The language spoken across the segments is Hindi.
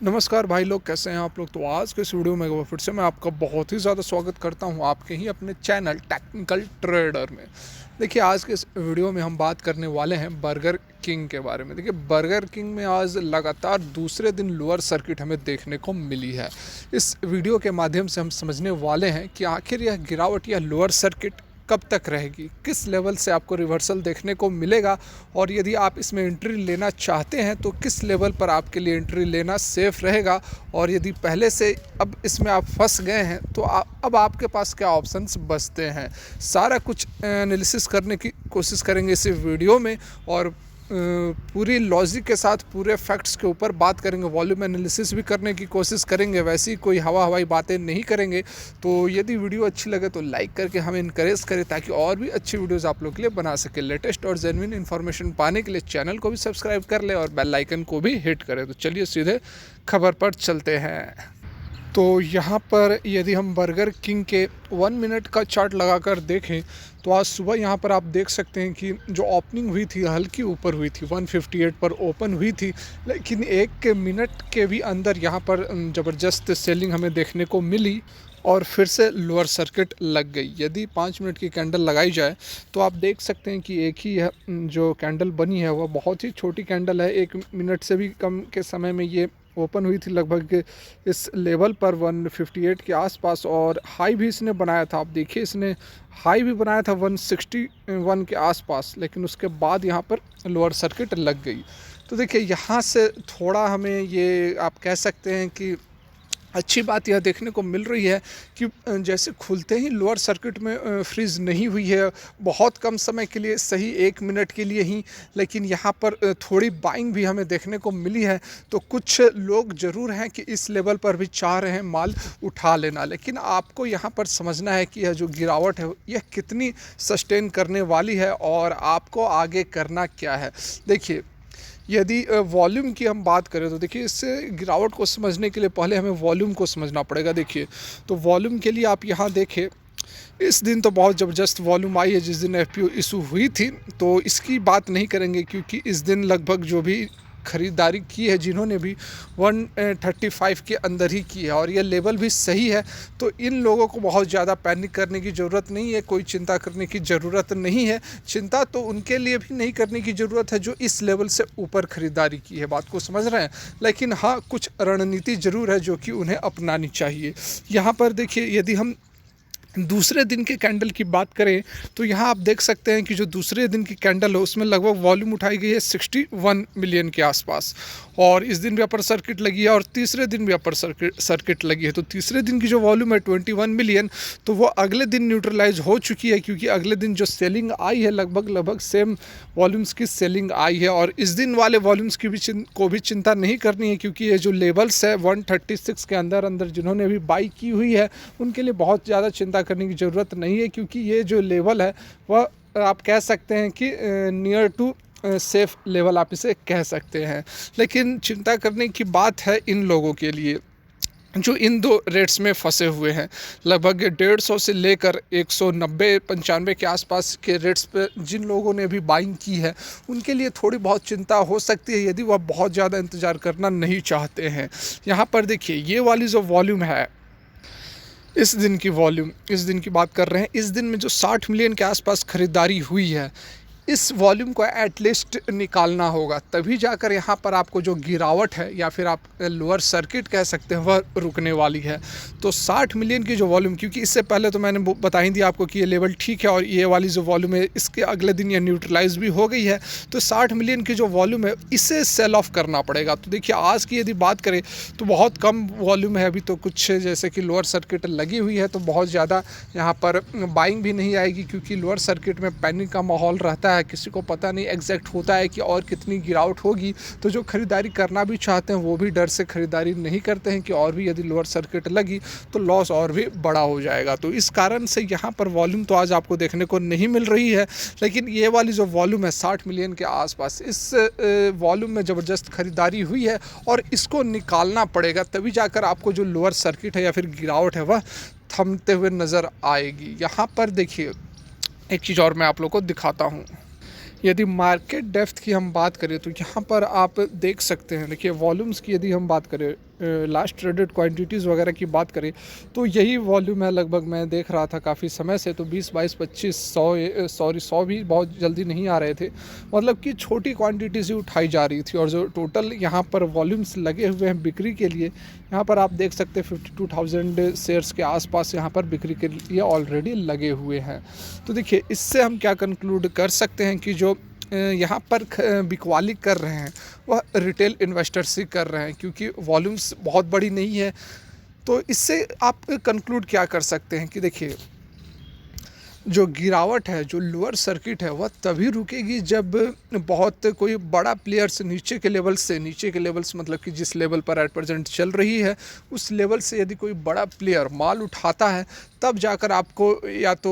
नमस्कार भाई लोग, कैसे हैं आप लोग। तो आज के इस वीडियो में एक बार फिर से मैं आपका बहुत ही ज़्यादा स्वागत करता हूं आपके ही अपने चैनल टेक्निकल ट्रेडर में। देखिए, आज के इस वीडियो में हम बात करने वाले हैं बर्गर किंग के बारे में। देखिए, बर्गर किंग में आज लगातार दूसरे दिन लोअर सर्किट हमें देखने को मिली है। इस वीडियो के माध्यम से हम समझने वाले हैं कि आखिर यह गिरावट या लोअर सर्किट कब तक रहेगी, किस लेवल से आपको रिवर्सल देखने को मिलेगा, और यदि आप इसमें एंट्री लेना चाहते हैं तो किस लेवल पर आपके लिए एंट्री लेना सेफ रहेगा, और यदि पहले से अब इसमें आप फंस गए हैं तो अब आपके पास क्या ऑप्शंस बचते हैं। सारा कुछ एनालिसिस करने की कोशिश करेंगे इस वीडियो में, और पूरी लॉजिक के साथ पूरे फैक्ट्स के ऊपर बात करेंगे। वॉल्यूम एनालिसिस भी करने की कोशिश करेंगे, वैसी कोई हवाई बातें नहीं करेंगे। तो यदि वीडियो अच्छी लगे तो लाइक करके हमें इनकरेज करें, ताकि और भी अच्छी वीडियोस आप लोग के लिए बना सके। लेटेस्ट और जेन्युइन इन्फॉर्मेशन पाने के लिए चैनल को भी सब्सक्राइब कर ले और बेल आइकन को भी हिट करें। तो चलिए सीधे खबर पर चलते हैं। तो यहाँ पर यदि हम बर्गर किंग के 1 मिनट का चार्ट लगाकर देखें तो आज सुबह यहाँ पर आप देख सकते हैं कि जो ओपनिंग हुई थी हल्की ऊपर हुई थी, 158 पर ओपन हुई थी, लेकिन 1 मिनट के भी अंदर यहाँ पर ज़बरदस्त सेलिंग हमें देखने को मिली और फिर से लोअर सर्किट लग गई। यदि 5 मिनट की कैंडल लगाई जाए तो आप देख सकते हैं कि एक ही जो कैंडल बनी है वह बहुत ही छोटी कैंडल है। 1 मिनट से भी कम के समय में ये ओपन हुई थी लगभग इस लेवल पर 158 के आसपास, और हाई भी इसने बनाया था। आप देखिए, इसने हाई भी बनाया था 161 के आसपास, लेकिन उसके बाद यहाँ पर लोअर सर्किट लग गई। तो देखिए, यहाँ से थोड़ा हमें ये आप कह सकते हैं कि अच्छी बात यह देखने को मिल रही है कि जैसे खुलते ही लोअर सर्किट में फ्रीज नहीं हुई है, बहुत कम समय के लिए, सही 1 मिनट के लिए ही, लेकिन यहाँ पर थोड़ी बाइंग भी हमें देखने को मिली है। तो कुछ लोग ज़रूर हैं कि इस लेवल पर भी चाह रहे हैं माल उठा लेना, लेकिन आपको यहाँ पर समझना है कि यह जो गिरावट है यह कितनी सस्टेन करने वाली है और आपको आगे करना क्या है। देखिए, यदि वॉल्यूम की हम बात करें तो देखिए, इस गिरावट को समझने के लिए पहले हमें वॉल्यूम को समझना पड़ेगा। देखिए, तो वॉल्यूम के लिए आप यहाँ देखें, इस दिन तो बहुत ज़बरदस्त वॉल्यूम आई है जिस दिन एफपीओ इशू हुई थी, तो इसकी बात नहीं करेंगे क्योंकि इस दिन लगभग जो भी ख़रीदारी की है जिन्होंने भी 135 के अंदर ही की है, और ये लेवल भी सही है। तो इन लोगों को बहुत ज़्यादा पैनिक करने की ज़रूरत नहीं है, कोई चिंता करने की ज़रूरत नहीं है। चिंता तो उनके लिए भी नहीं करने की ज़रूरत है जो इस लेवल से ऊपर ख़रीदारी की है, बात को समझ रहे हैं। लेकिन हाँ, कुछ रणनीति ज़रूर है जो कि उन्हें अपनानी चाहिए। यहाँ पर देखिए, यदि हम दूसरे दिन के कैंडल की बात करें तो यहाँ आप देख सकते हैं कि जो दूसरे दिन की कैंडल है उसमें लगभग वॉल्यूम उठाई गई है 61 मिलियन के आसपास, और इस दिन भी अपर सर्किट लगी है और तीसरे दिन भी अपर सर्किट लगी है। तो तीसरे दिन की जो वॉल्यूम है 21 मिलियन, तो वो अगले दिन न्यूट्रलाइज हो चुकी है, क्योंकि अगले दिन जो सेलिंग आई है लगभग सेम वॉल्यूम्स की सेलिंग आई है। और इस दिन वाले वॉल्यूम्स की भी चिंता नहीं करनी है, क्योंकि ये जो लेवल्स है 136 के अंदर जिन्होंने भी बाई की हुई है उनके लिए बहुत ज़्यादा चिंता करने की ज़रूरत नहीं है, क्योंकि ये जो लेवल है वह आप कह सकते हैं कि नियर टू सेफ लेवल आप इसे कह सकते हैं। लेकिन चिंता करने की बात है इन लोगों के लिए जो इन दो रेट्स में फंसे हुए हैं। लगभग 150 से लेकर 190-95 के आसपास के रेट्स पे जिन लोगों ने भी बाइंग की है उनके लिए थोड़ी बहुत चिंता हो सकती है, यदि वह बहुत ज़्यादा इंतज़ार करना नहीं चाहते हैं। यहाँ पर देखिए, ये वाली जो वॉल्यूम है, इस दिन की वॉल्यूम, इस दिन की बात कर रहे हैं, इस दिन में जो 60 मिलियन के आसपास ख़रीदारी हुई है, इस वॉल्यूम को एटलीस्ट निकालना होगा, तभी जाकर यहाँ पर आपको जो गिरावट है या फिर आप लोअर सर्किट कह सकते हैं वह रुकने वाली है। तो 60 मिलियन की जो वॉल्यूम, क्योंकि इससे पहले तो मैंने बता ही दिया आपको कि ये लेवल ठीक है और ये वाली जो वॉल्यूम है इसके अगले दिन ये न्यूट्रलाइज भी हो गई है। तो 60 मिलियन की जो वॉल्यूम है इसे सेल ऑफ करना पड़ेगा। तो देखिए, आज की यदि बात करें तो बहुत कम वॉल्यूम है अभी, तो कुछ जैसे कि लोअर सर्किट लगी हुई है, तो बहुत ज़्यादा यहाँ पर बाइंग भी नहीं आएगी, क्योंकि लोअर सर्किट में पैनिक का माहौल रहता है, किसी को पता नहीं एग्जैक्ट होता है कि और कितनी गिरावट होगी। तो जो खरीदारी करना भी चाहते हैं वो भी डर से खरीदारी नहीं करते हैं कि और भी यदि लोअर सर्किट लगी तो लॉस और भी बड़ा हो जाएगा। तो इस कारण से यहाँ पर वॉल्यूम तो आज आपको देखने को नहीं मिल रही है, लेकिन ये वाली जो वॉल्यूम है 60 मिलियन के आसपास, इस वॉल्यूम में ज़बरदस्त खरीदारी हुई है और इसको निकालना पड़ेगा, तभी जाकर आपको जो लोअर सर्किट है या फिर गिरावट है वह थमते हुए नज़र आएगी। यहाँ पर देखिए, एक चीज़ और मैं आप लोग को दिखाता हूँ। यदि मार्केट डेप्थ की हम बात करें तो यहाँ पर आप देख सकते हैं, देखिए वॉल्यूम्स की यदि हम बात करें लास्ट ट्रेडेड क्वांटिटीज़ वगैरह की बात करें तो यही वॉल्यूम है लगभग, मैं देख रहा था काफ़ी समय से, तो 20 22 25 100 सॉरी 100 भी बहुत जल्दी नहीं आ रहे थे, मतलब कि छोटी क्वांटिटीज़ ही उठाई जा रही थी। और जो टोटल यहाँ पर वॉल्यूम्स लगे हुए हैं बिक्री के लिए, यहाँ पर आप देख सकते हैं 52,000 शेयर्स के आसपास यहाँ पर बिक्री के लिए ऑलरेडी लगे हुए हैं। तो देखिए इससे हम क्या कंक्लूड कर सकते हैं कि जो यहाँ पर बिकवाली कर रहे हैं वह रिटेल इन्वेस्टर्स ही कर रहे हैं, क्योंकि वॉल्यूम्स बहुत बड़ी नहीं है। तो इससे आप कंक्लूड क्या कर सकते हैं कि देखिए जो गिरावट है, जो लोअर सर्किट है, वह तभी रुकेगी जब बहुत कोई बड़ा प्लेयर्स नीचे के लेवल्स मतलब कि जिस लेवल पर एट प्रेजेंट चल रही है उस लेवल से यदि कोई बड़ा प्लेयर माल उठाता है, तब जाकर आपको या तो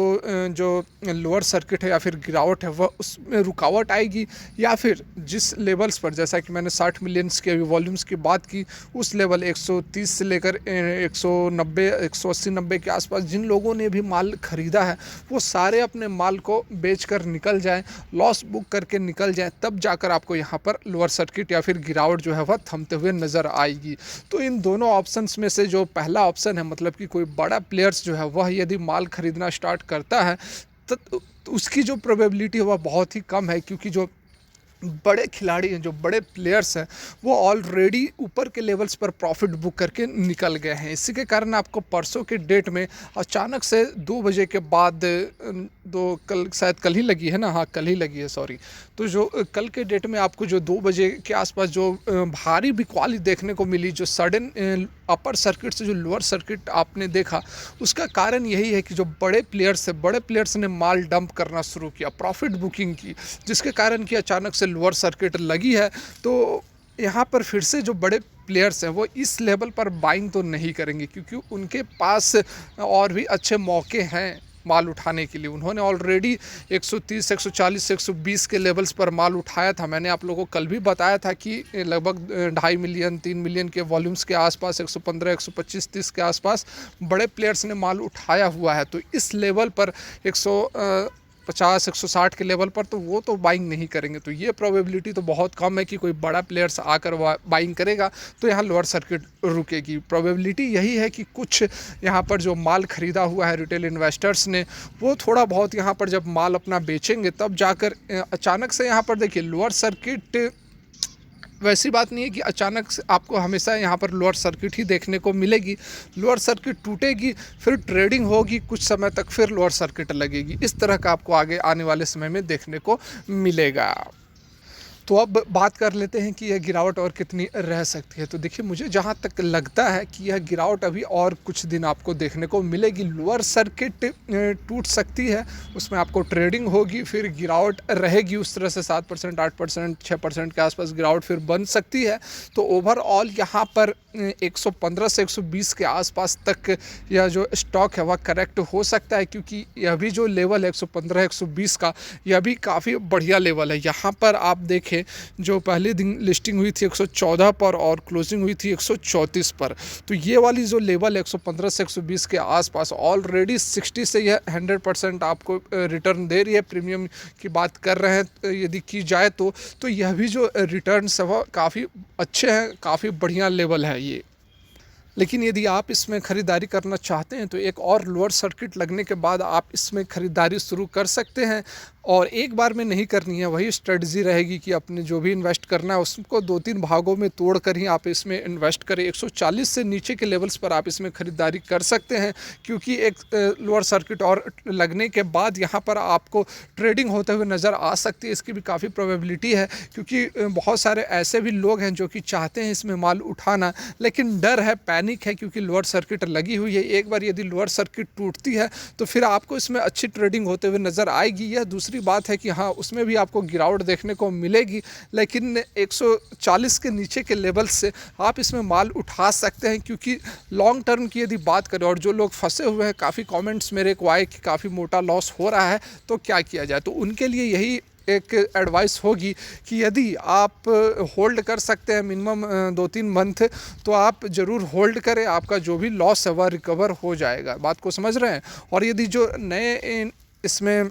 जो लोअर सर्किट है या फिर गिरावट है वह उसमें रुकावट आएगी, या फिर जिस लेवल्स पर, जैसा कि मैंने 60 मिलियंस के अभी वॉल्यूम्स की बात की, उस लेवल 130 से लेकर 190 180 90 के आसपास जिन लोगों ने भी माल खरीदा है वो सारे अपने माल को बेचकर निकल जाएं, लॉस बुक करके निकल जाएं, तब जाकर आपको यहाँ पर लोअर सर्किट या फिर गिरावट जो है वह थमते हुए नज़र आएगी। तो इन दोनों ऑप्शंस में से जो पहला ऑप्शन है, मतलब कि कोई बड़ा प्लेयर्स जो है वह यदि माल खरीदना स्टार्ट करता है तो उसकी जो प्रोबेबिलिटी है वह बहुत ही कम है, क्योंकि जो बड़े खिलाड़ी हैं, जो बड़े प्लेयर्स हैं, वो ऑलरेडी ऊपर के लेवल्स पर प्रॉफिट बुक करके निकल गए हैं। इसी के कारण आपको परसों के डेट में अचानक से 2 बजे के बाद, दो कल शायद कल ही लगी है ना, हाँ कल ही लगी है सॉरी, तो जो कल के डेट में आपको जो 2 बजे के आसपास जो भारी बिकवाली देखने को मिली, जो सडन अपर सर्किट से जो लोअर सर्किट आपने देखा, उसका कारण यही है कि जो बड़े प्लेयर्स ने माल डंप करना शुरू किया, प्रॉफिट बुकिंग की, जिसके कारण कि अचानक से लोअर सर्किट लगी है। तो यहाँ पर फिर से जो बड़े प्लेयर्स हैं वो इस लेवल पर बाइंग तो नहीं करेंगे, क्योंकि उनके पास और भी अच्छे मौके हैं माल उठाने के लिए। उन्होंने ऑलरेडी 130 140 120 के लेवल्स पर माल उठाया था। मैंने आप लोगों को कल भी बताया था कि लगभग 2.5 मिलियन 3 मिलियन के वॉल्यूम्स के आसपास 115 125 30 के आसपास बड़े प्लेयर्स ने माल उठाया हुआ है। तो इस लेवल पर 150 160 के लेवल पर तो वो तो बाइंग नहीं करेंगे। तो ये प्रोबेबिलिटी तो बहुत कम है कि कोई बड़ा प्लेयर्स आकर बाइंग करेगा, तो यहाँ लोअर सर्किट रुकेगी। प्रोबेबिलिटी यही है कि कुछ यहाँ पर जो माल खरीदा हुआ है रिटेल इन्वेस्टर्स ने, वो थोड़ा बहुत यहाँ पर जब माल अपना बेचेंगे तब जाकर अचानक से यहाँ पर देखिए लोअर सर्किट, वैसी बात नहीं है कि अचानक से आपको हमेशा यहाँ पर लोअर सर्किट ही देखने को मिलेगी। लोअर सर्किट टूटेगी, फिर ट्रेडिंग होगी, कुछ समय तक फिर लोअर सर्किट लगेगी। इस तरह का आपको आगे आने वाले समय में देखने को मिलेगा। तो अब बात कर लेते हैं कि यह गिरावट और कितनी रह सकती है। तो देखिए मुझे जहाँ तक लगता है कि यह गिरावट अभी और कुछ दिन आपको देखने को मिलेगी। लोअर सर्किट टूट सकती है, उसमें आपको ट्रेडिंग होगी, फिर गिरावट रहेगी उस तरह से 7% 8% 6% के आसपास गिरावट फिर बन सकती है। तो ओवरऑल यहाँ पर 115 से 120 के आसपास तक यह जो स्टॉक है वह करेक्ट हो सकता है, क्योंकि यह भी जो लेवल है 115 120 का, यह भी काफ़ी बढ़िया लेवल है। यहाँ पर आप देखें जो पहले दिन लिस्टिंग हुई थी 114 पर और क्लोजिंग हुई थी 134 पर, तो ये वाली जो लेवल 115 से 120 के आसपास ऑलरेडी 60 से यह 100% आपको रिटर्न दे रही है। प्रीमियम की बात कर रहे हैं यदि की जाए तो यह भी जो रिटर्न्स है वह काफ़ी अच्छे हैं, काफ़ी बढ़िया लेवल है ये। लेकिन यदि आप इसमें ख़रीदारी करना चाहते हैं तो एक और लोअर सर्किट लगने के बाद आप इसमें ख़रीदारी शुरू कर सकते हैं, और एक बार में नहीं करनी है। वही स्ट्रेटजी रहेगी कि अपने जो भी इन्वेस्ट करना है उसको 2-3 भागों में तोड़ कर ही आप इसमें इन्वेस्ट करें। 140 से नीचे के लेवल्स पर आप इसमें ख़रीदारी कर सकते हैं, क्योंकि एक लोअर सर्किट और लगने के बाद यहाँ पर आपको ट्रेडिंग होते हुए नज़र आ सकती है। इसकी भी काफ़ी प्रोबेबिलिटी है, क्योंकि बहुत सारे ऐसे भी लोग हैं जो कि चाहते हैं इसमें माल उठाना, लेकिन डर है, पैनिक है, क्योंकि लोअर सर्किट लगी हुई है। एक बार यदि लोअर सर्किट टूटती है तो फिर आपको इसमें अच्छी ट्रेडिंग होते हुए नज़र आएगी। यह दूसरी बात है कि हाँ उसमें भी आपको गिरावट देखने को मिलेगी, लेकिन 140 के नीचे के लेवल से आप इसमें माल उठा सकते हैं। क्योंकि लॉन्ग टर्म की यदि बात करें, और जो लोग फंसे हुए हैं, काफ़ी कमेंट्स मेरे को आए कि काफ़ी मोटा लॉस हो रहा है तो क्या किया जाए, तो उनके लिए यही एक एडवाइस होगी कि यदि आप होल्ड कर सकते हैं मिनिमम 2-3 मंथ, तो आप ज़रूर होल्ड करें। आपका जो भी लॉस है वह रिकवर हो जाएगा। बात को समझ रहे हैं। और यदि जो नए इसमें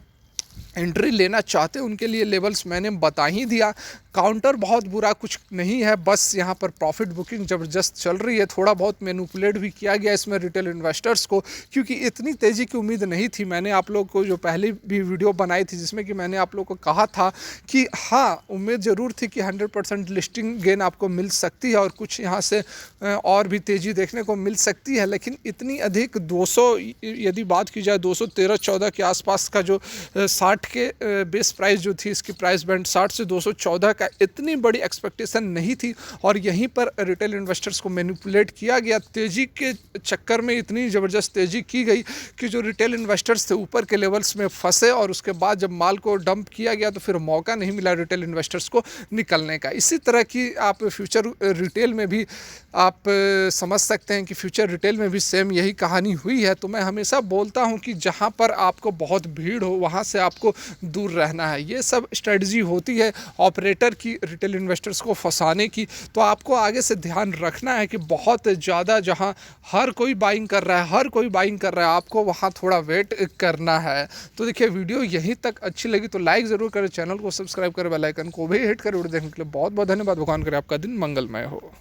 एंट्री लेना चाहते हैं उनके लिए लेवल्स मैंने बता ही दिया। काउंटर बहुत बुरा कुछ नहीं है, बस यहाँ पर प्रॉफिट बुकिंग ज़बरदस्त चल रही है। थोड़ा बहुत मैनिपुलेट भी किया गया इसमें रिटेल इन्वेस्टर्स को, क्योंकि इतनी तेज़ी की उम्मीद नहीं थी। मैंने आप लोग को जो पहले भी वीडियो बनाई थी जिसमें कि मैंने आप लोग को कहा था कि हाँ, उम्मीद ज़रूर थी कि 100% लिस्टिंग गेन आपको मिल सकती है और कुछ यहाँ से और भी तेज़ी देखने को मिल सकती है, लेकिन इतनी अधिक 200 यदि बात की जाए 213-14 के आसपास का जो 60 के बेस प्राइस जो थी, इसकी प्राइस बैंड 60 से 214 का, इतनी बड़ी एक्सपेक्टेशन नहीं थी और यहीं पर रिटेल इन्वेस्टर्स को मैनिपुलेट किया गया। तेज़ी के चक्कर में इतनी ज़बरदस्त तेज़ी की गई कि जो रिटेल इन्वेस्टर्स थे ऊपर के लेवल्स में फंसे और उसके बाद जब माल को डंप किया गया तो फिर मौका नहीं मिला रिटेल इन्वेस्टर्स को निकलने का। इसी तरह की आप फ्यूचर रिटेल में भी आप समझ सकते हैं कि फ्यूचर रिटेल में भी सेम यही कहानी हुई है। तो मैं हमेशा बोलता हूं कि जहां पर आपको बहुत भीड़ हो वहां से आपको दूर रहना है। ये सब स्ट्रेटजी होती है ऑपरेटर की रिटेल इन्वेस्टर्स को फंसाने की। तो आपको आगे से ध्यान रखना है कि बहुत ज़्यादा जहां हर कोई बाइंग कर रहा है, हर कोई बाइंग कर रहा है, आपको वहां थोड़ा वेट करना है। तो देखिए, वीडियो यहीं तक अच्छी लगी तो लाइक ज़रूर करें, चैनल को सब्सक्राइब करें, बेल आइकन को भी हिट करें। वीडियो देखने के लिए बहुत बहुत धन्यवाद। भगवान करे आपका दिन मंगलमय हो।